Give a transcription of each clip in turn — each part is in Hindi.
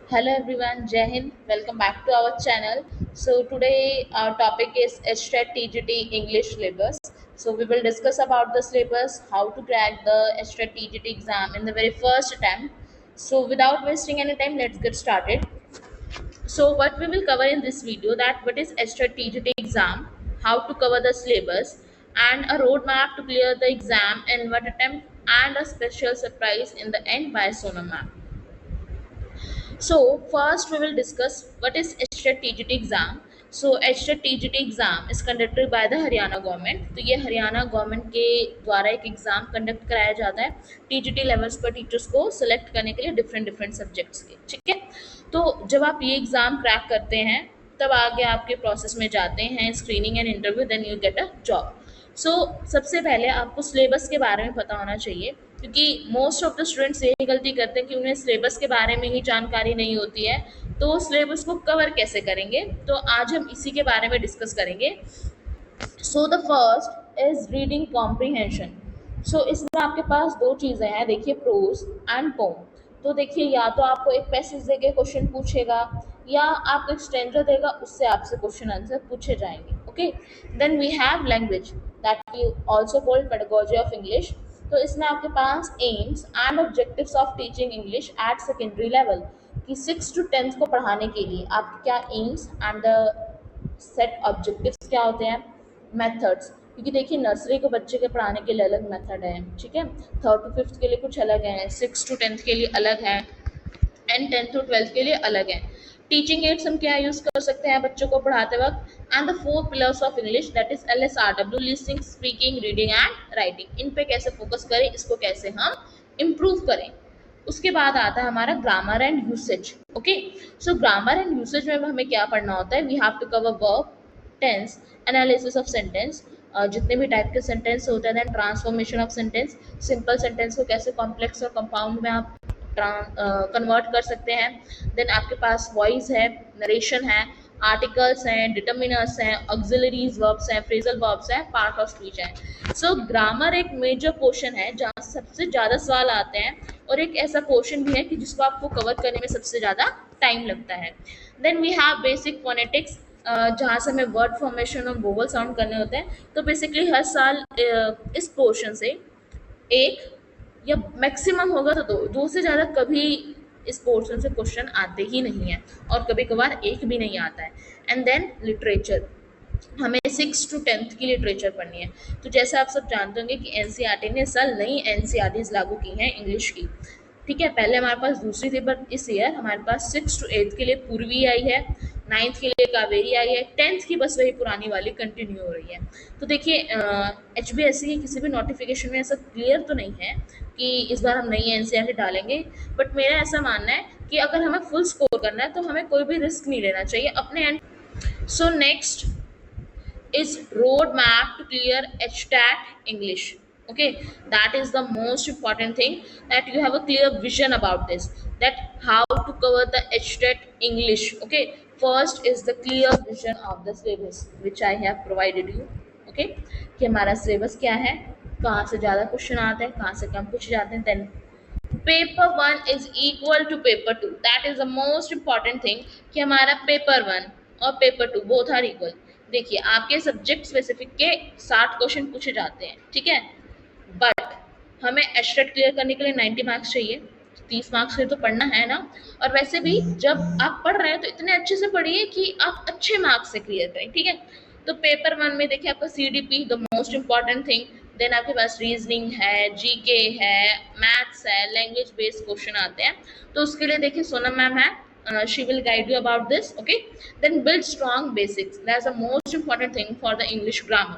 Hello everyone, Jai Hind. Welcome back to our channel. So today our topic is HTET TGT English syllabus. So we will discuss about the syllabus, how to crack the HTET TGT exam in the very first attempt. So without wasting any time, let's get started. So what we will cover in this video, that what is HTET TGT exam, how to cover the syllabus, and a roadmap to clear the exam in one attempt, and a special surprise in the end by Sonam ma'am. So first we will discuss what is HTET TGT exam. So HTET TGT exam is conducted by the Haryana government. तो ये हरियाणा गवर्नमेंट के द्वारा एक एग्ज़ाम कंडक्ट कराया जाता है टीजीटी लेवल्स पर टीचर्स को सेलेक्ट करने के लिए डिफरेंट डिफरेंट सब्जेक्ट्स के. ठीक है. तो जब आप ये एग्ज़ाम क्रैक करते हैं तब आगे आपके प्रोसेस में जाते हैं screening and interview, then you get a job. So सबसे पहले आपको सिलेबस के बारे में पता होना चाहिए, क्योंकि मोस्ट ऑफ द स्टूडेंट्स यही गलती करते हैं कि उन्हें सिलेबस के बारे में ही जानकारी नहीं होती है, तो वो सिलेबस को कवर कैसे करेंगे. तो आज हम इसी के बारे में डिस्कस करेंगे. So the first is reading comprehension. So इसमें आपके पास दो चीज़ें हैं, देखिए प्रोज एंड पोम. तो देखिए या तो आपको एक पैसेज देके क्वेश्चन पूछेगा या आपको एक स्टेंजा देगा, उससे आपसे क्वेश्चन आंसर पूछे जाएंगे. Okay. Then we have language, that we also called pedagogy of English. तो इसमें आपके पास aims and objectives of teaching English at secondary level, कि 6 to 10th को पढ़ाने के लिए आपके क्या AIIMS and the set objectives क्या होते हैं, मेथड्स. क्योंकि देखिए नर्सरी को बच्चे के पढ़ाने के लिए अलग मेथड है, ठीक है, 3rd to 5th के लिए कुछ अलग है, 6 to 10th के लिए अलग है, एंड 10th to 12th के लिए अलग है. टीचिंग एड्स हम क्या यूज़ कर सकते हैं बच्चों को पढ़ाते वक्त, and the 4 pillars of English, that is LSRW, listening, speaking, reading and writing. इन पे कैसे फोकस करें, इसको कैसे हम इम्प्रूव करें. उसके बाद आता है हमारा grammar and usage. Okay. So grammar and usage में हमें क्या पढ़ना होता है, we have to cover verb, tense, analysis of sentence, जितने भी टाइप के सेंटेंस होते हैं, then transformation of sentence, simple sentence को कैसे कॉम्प्लेक्स और कंपाउंड में आप कन्वर्ट कर सकते हैं. देन आपके पास वॉइस है, नरेशन है, आर्टिकल्स हैं, डिटर्मिनर्स हैं, ऑक्सिलरीज वर्ब्स हैं, फ्रेजल वर्ब्स हैं, पार्ट ऑफ स्पीच है. सो ग्रामर एक मेजर पोर्शन है जहाँ सबसे ज़्यादा सवाल आते हैं, और एक ऐसा पोर्शन भी है कि जिसको आपको कवर करने में सबसे ज़्यादा टाइम लगता है. Then we have basic phonetics, जहाँ से हमें वर्ड फॉर्मेशन और वोवल साउंड करने होते हैं. तो बेसिकली हर साल इस पोर्शन से एक या मैक्सिमम होगा तो दो से ज़्यादा कभी इस पोर्शन से क्वेश्चन आते ही नहीं है, और कभी कभार एक भी नहीं आता है. एंड देन लिटरेचर, हमें 6 to 10th की लिटरेचर पढ़नी है. तो जैसे आप सब जानते होंगे कि एनसीईआरटी ने इस साल नई एनसीईआरटीज लागू की हैं इंग्लिश की. ठीक है, पहले हमारे पास दूसरी थी, बट इस ईयर हमारे पास 6 to 8th के लिए पूर्वी आई है, 9th के लिए कावेरी आई है, 10th की बस वही पुरानी वाली कंटिन्यू हो रही है. तो देखिए HBSC के किसी भी नोटिफिकेशन में ऐसा क्लियर तो नहीं है कि इस बार हम नई एनसीईआरटी डालेंगे, बट मेरा ऐसा मानना है कि अगर हमें फुल स्कोर करना है तो हमें कोई भी रिस्क नहीं लेना चाहिए अपने and. So next is roadmap to clear HTAT English. Okay, that is the most important thing, that you have a clear vision about this, that how to cover the HTAT English. Okay, first is the clear vision of the syllabus which I have provided you. Okay, कि हमारा syllabus क्या है, कहाँ से ज़्यादा क्वेश्चन आते हैं, कहाँ से कम पूछे जाते हैं. Then paper 1 is equal to paper 2, that is the most important thing, कि हमारा पेपर 1 और पेपर 2 बोथ आर इक्वल. देखिए आपके सब्जेक्ट स्पेसिफिक के 60 क्वेश्चन पूछे जाते हैं, ठीक है, बट हमें एस्टेट क्लियर करने के लिए 90 मार्क्स चाहिए, 30 मार्क्स के लिए तो पढ़ना है ना. और वैसे भी जब आप पढ़ रहे हैं तो इतने अच्छे से पढ़िए कि आप अच्छे मार्क्स से क्लियर करें. ठीक है. तो पेपर 1 में देखिए आपका CDP, the most important thing. Then आपके पास रीजनिंग है, जीके है, मैथ्स है, लैंग्वेज बेस्ड क्वेश्चन आते हैं. तो उसके लिए देखिए सोनम मैम है, she will guide you about this. Okay. Then build strong basics, that's the most important thing for the English grammar.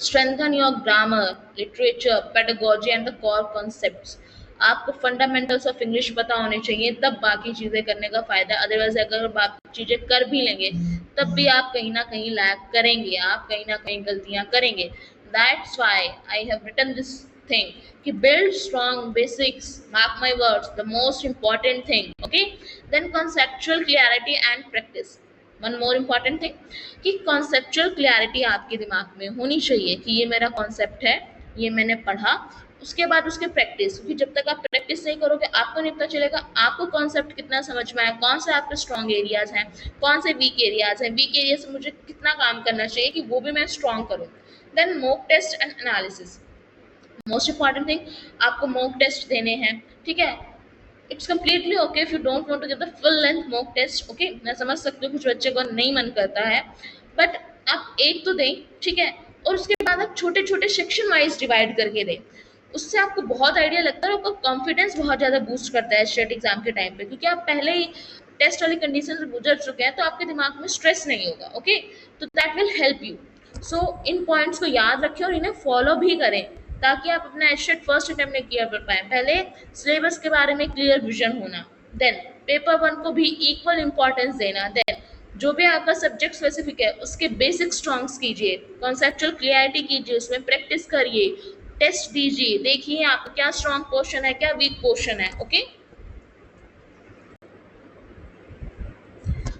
Strengthen your grammar, literature, pedagogy and the core concepts. आपको फंडामेंटल्स ऑफ इंग्लिश पता होने चाहिए, तब बाकी चीज़ें करने का फ़ायदा. अदरवाइज अगर बाकी चीज़ें कर भी लेंगे तब भी आप कहीं ना कहीं लैग करेंगे, आप कहीं ना कहीं गलतियाँ करेंगे. That's why I have written this thing, कि build strong basics, mark my words, the most important thing. Okay. Then conceptual clarity and practice, one more important thing, कि कॉन्सेप्चुअल क्लैरिटी आपके दिमाग में होनी चाहिए कि ये मेरा कॉन्सेप्ट है, ये मैंने पढ़ा उसके बाद उसकी प्रैक्टिस, क्योंकि जब तक आप प्रैक्टिस नहीं करोगे आपको नहीं पता चलेगा आपको कॉन्सेप्ट कितना समझ में आया, कौन से आपके स्ट्रॉन्ग एरियाज हैं, कौन से वीक एरियाज हैं, वीक एरिया से मुझे कितना काम करना चाहिए कि वो भी मैं स्ट्रॉन्ग करूँ। Then mock test and analysis, most important thing, आपको मॉक टेस्ट देने हैं, ठीक है। It's completely okay if you don't want to give the full length mock test, okay, मैं समझ सकती हूँ कुछ बच्चे को नहीं मन करता है, बट आप एक तो दें, ठीक है। और उसके बाद आप छोटे छोटे सेक्शन वाइज डिवाइड करके दें, उससे आपको बहुत आइडिया लगता है, आपका कॉन्फिडेंस बहुत ज़्यादा बूस्ट करता है स्टेट एग्जाम के टाइम पे, क्योंकि आप पहले ही टेस्ट वाली कंडीशन से गुजर चुके हैं, तो आपके दिमाग में स्ट्रेस नहीं होगा, ओके। तो that will help you. So in points को याद रखें और इन्हें फॉलो भी करें, ताकि आप अपना एस्टेट फर्स्ट अटेम्प्ट में क्लियर कर पाए। पहले सिलेबस के बारे में क्लियर विजन होना, देन पेपर वन को भी इक्वल इंपॉर्टेंस देना, देन जो भी आपका सब्जेक्ट स्पेसिफिक है उसके बेसिक स्ट्रॉन्ग्स कीजिए, कॉन्सेप्चुअल क्लियरिटी कीजिए, उसमें प्रैक्टिस करिए, टेस्ट दीजिए, देखिए आपका क्या स्ट्रॉन्ग पोर्शन है, क्या वीक पोर्शन है, okay.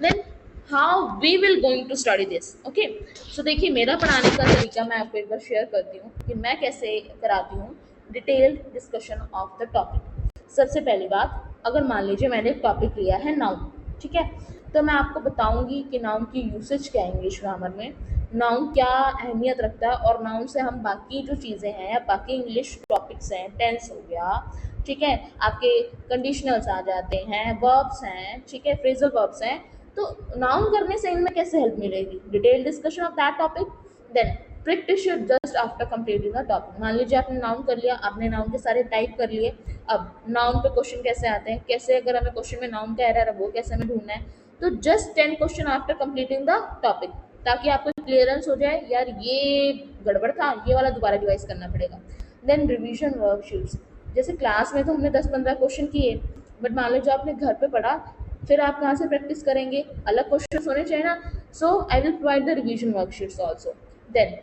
Then how we will going to study this, okay. So देखिए मेरा पढ़ाने का तरीका मैं आपको एक बार शेयर करती हूँ कि मैं कैसे कराती हूँ detailed discussion of the topic. सबसे पहली बात, अगर मान लीजिए मैंने एक टॉपिक लिया है नाउन, ठीक है, तो मैं आपको बताऊंगी कि नाउन की यूसेज क्या है इंग्लिश ग्रामर में, नाउन क्या अहमियत रखता है, और नाउन से हम बाकी जो चीज़ें हैं या बाकी इंग्लिश टॉपिक्स हैं, टेंस हो गया, ठीक है, आपके कंडीशनल्स आ जाते हैं, वर्ब्स हैं, ठीक है, फ्रेजल वर्ब्स हैं, तो नाउन करने से इनमें कैसे हेल्प मिलेगी, detail discussion of that topic. Then practice should just after completing the topic. मान लीजिए आपने नाउन कर लिया, आपने नाउन के सारे टाइप कर लिए, अब नाउन पे क्वेश्चन कैसे आते हैं, कैसे अगर हमें क्वेश्चन में नाउन का एरर है वो कैसे हमें ढूंढना है, तो just 10 question after completing the topic, ताकि आपको क्लियरेंस हो जाए, यार ये गड़बड़ था, ये वाला दोबारा रिवाइज करना पड़ेगा। देन रिवीजन वर्कशीट्स, जैसे क्लास में तो हमने 10-15 क्वेश्चन किए, बट मान लीजिए आपने घर पे पढ़ा, फिर आप कहाँ से प्रैक्टिस करेंगे, अलग क्वेश्चन होने चाहिए ना। So I will provide the revision worksheets also. Then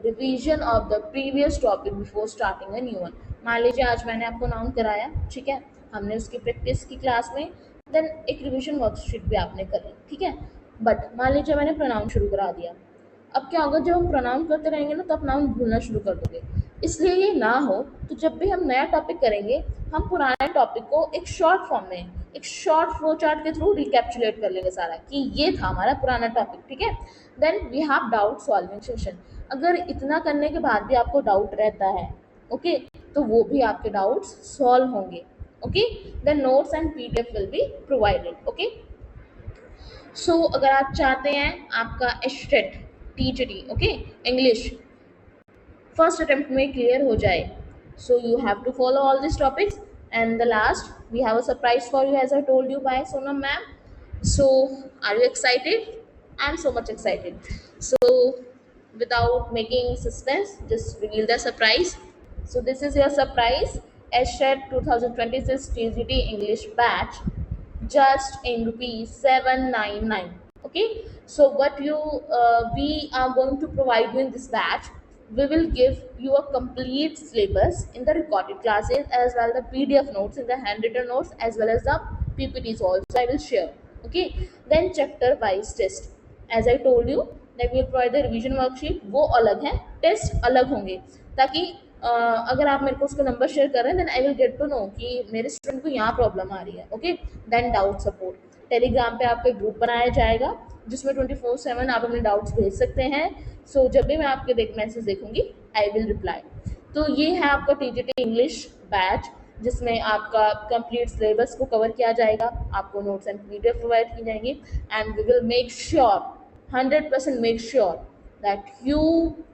revision of the previous topic before starting a new one. मान लीजिए आज मैंने आपको नाउन कराया, ठीक है, हमने उसकी प्रैक्टिस की क्लास में, देन एक रिवीजन वर्कशीट भी आपने करी, ठीक है। बट मान लीजिए मैंने प्रोनाउन शुरू करा दिया, अब क्या होगा, जब हम प्रोनाउन करते रहेंगे ना तो आप नाउन भूलना शुरू कर दोगे। इसलिए ये ना हो तो जब भी हम नया टॉपिक करेंगे, हम पुराने टॉपिक को एक शॉर्ट फॉर्म में, एक शॉर्ट फ्लो चार्ट के थ्रू रिकैप्चुलेट कर लेंगे सारा, कि ये था हमारा पुराना टॉपिक, ठीक है। Then we have doubt solving session. अगर इतना करने के बाद भी आपको डाउट रहता है, ओके, तो वो भी आपके डाउट्स सॉल्व होंगे, okay. Then notes and PDF will be provided, okay. So अगर आप चाहते हैं आपका state TGT, okay, English first attempt में क्लियर हो जाए, so you have to follow all this topics. And the last we have a surprise for you as I told you by Sonam ma'am. So, are you excited? I'm so much excited. So, without making suspense, just reveal the surprise. So, this is your surprise. SHET 2026 TGT English batch, just in rupees 799. Okay. So, what we are going to provide you in this batch, we will give you a complete syllabus in the recorded classes, as well the PDF notes in the handwritten notes, as well as the PPTs also I will share, okay। Then chapter wise test, as I told you that we will provide the revision worksheet, वो अलग है, टेस्ट अलग होंगे, ताकि अगर आप मेरे को उसका नंबर शेयर कर रहे हैं, then I will get to know कि मेरे स्टूडेंट को यहाँ प्रॉब्लम आ रही है, okay. Then doubt support, Telegram पे आपका ग्रुप बनाया जाएगा जिसमें 24/7 आप अपने डाउट्स भेज सकते हैं। सो जब भी मैं आपके मैसेज देखूंगी आई विल रिप्लाई। तो ये है आपका टीजीटी इंग्लिश बैच, जिसमें आपका कंप्लीट सिलेबस को कवर किया जाएगा, आपको नोट्स एंड पीडीएफ प्रोवाइड की जाएंगी, and we will make sure, 100% make sure that you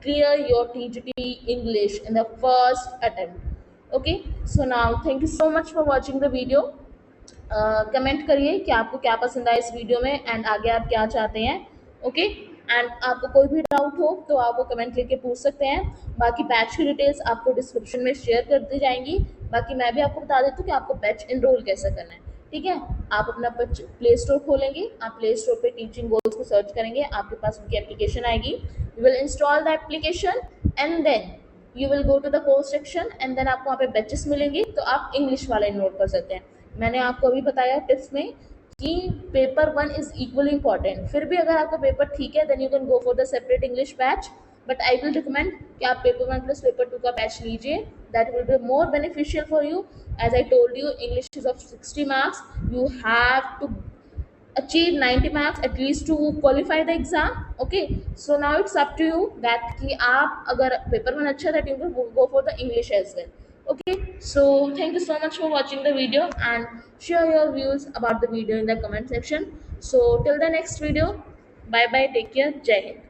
clear your TGT English in the first attempt. Okay, so now thank you so much for watching the video. Comment करिए कि आपको क्या पसंद आया इस वीडियो में, एंड आगे आप क्या चाहते हैं, ओके। एंड आपको कोई भी डाउट हो तो आप वो कमेंट करके पूछ सकते हैं। बाकी बैच की डिटेल्स आपको डिस्क्रिप्शन में शेयर कर दी जाएंगी। बाकी मैं भी आपको बता देती हूँ कि आपको बैच इनरोल कैसे करना है, ठीक है। आप अपना प्ले स्टोर खोलेंगे, आप प्ले स्टोर पे टीचिंग गोल्स को सर्च करेंगे, आपके पास उनकी एप्लीकेशन आएगी, you will install the application, and then you will go to the course section, and then आपको वहाँ पे बैचेस मिलेंगे, तो आप इंग्लिश वाला इनरोल कर सकते हैं। मैंने आपको अभी बताया टिप्स में कि पेपर 1 इज इक्वली इंपॉर्टेंट, फिर भी अगर आपका पेपर ठीक है, then you can go for the separate English batch, but I will recommend कि आप पेपर 1 प्लस पेपर 2 का बैच लीजिए, that will be more beneficial for you. As I told you, English is of 60 marks. You have to achieve 90 marks at least to qualify the exam. Okay, so now it's up to you that कि आप अगर पेपर वन अच्छा था, you will go for the English as well. Okay, so thank you so much for watching the video and share your views about the video in the comment section. So till the next video, bye bye, take care, Jai Hind.